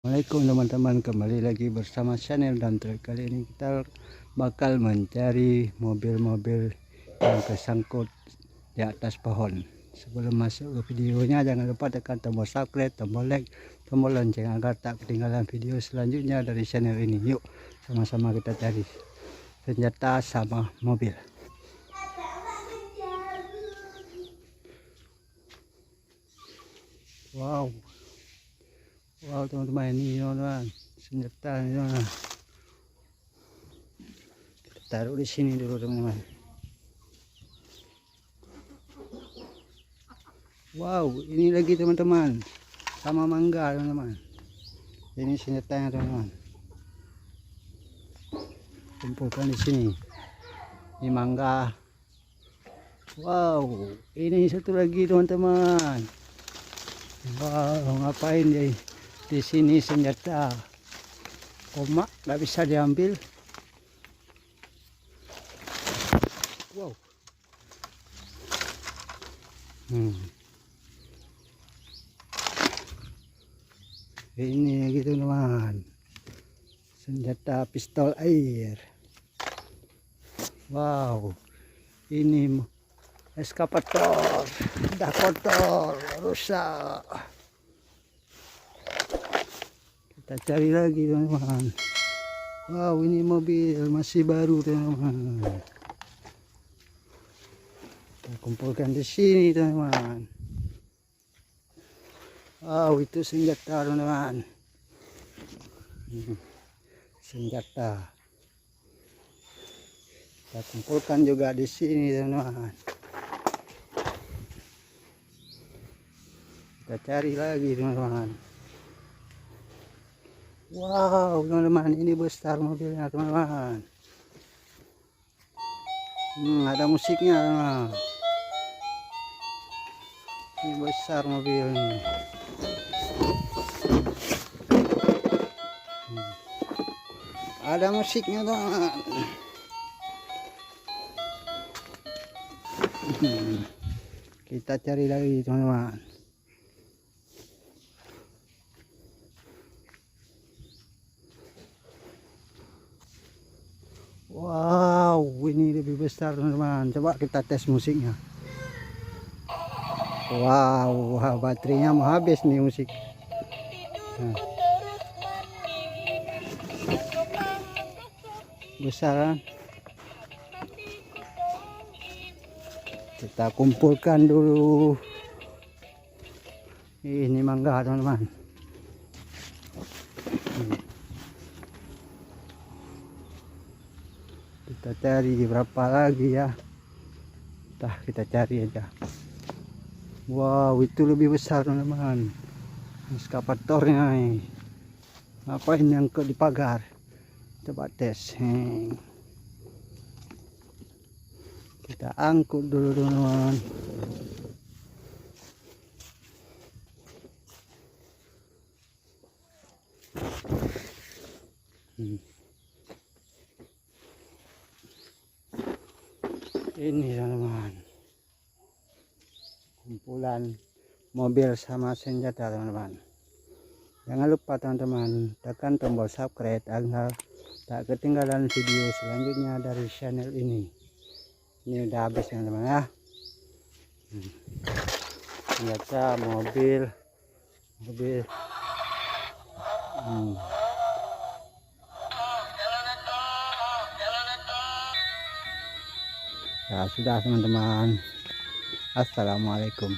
Assalamualaikum teman-teman, kembali lagi bersama channel dan trek. Kali ini kita bakal mencari mobil-mobil yang tersangkut di atas pohon. Sebelum masuk ke videonya, jangan lupa tekan tombol subscribe, tombol like, tombol lonceng agar tak ketinggalan video selanjutnya dari channel ini. Yuk sama-sama kita cari senjata sama mobil. Wow, teman-teman, ini teman-teman senjata ini teman-teman. Kita taruh di sini dulu teman-teman. Wow, ini lagi teman-teman, sama mangga teman-teman. Ini senjatanya teman-teman. Kumpulkan di sini. Ini mangga. Wow, ini satu lagi teman-teman. Wow, ngapain dia di sini senjata? Koma nggak bisa diambil. Wow. Ini gitu teman, senjata pistol air. Wow, ini eskavator udah kotor, rusak. Kita cari lagi teman-teman. Wow, ini mobil masih baru teman-teman. Kita kumpulkan di sini teman-teman. Wow, itu senjata teman-teman. Senjata. Kita kumpulkan juga di sini teman-teman. Kita cari lagi teman-teman. Wow teman-teman, ini besar mobilnya teman-teman. Ada musiknya teman-teman. Ini besar mobilnya. Ada musiknya teman-teman. Kita cari lagi teman-teman. Wow, ini lebih besar teman-teman. Coba kita tes musiknya. Wow, baterainya mau habis nih musik. Besar kan? Kita kumpulkan dulu. Ini mangga teman-teman. Kita cari berapa lagi ya. Kita cari aja. Wow, itu lebih besar teman-teman. Eskavatornya nih. Ngapain yang di pagar? Coba tes. Kita angkut dulu teman-teman. Ini teman-teman, kumpulan mobil sama senjata teman-teman. Jangan lupa teman-teman tekan tombol subscribe agar tak ketinggalan video selanjutnya dari channel ini. Ini udah habis teman-teman ya. Senjata mobil. Ya sudah teman-teman. Assalamualaikum.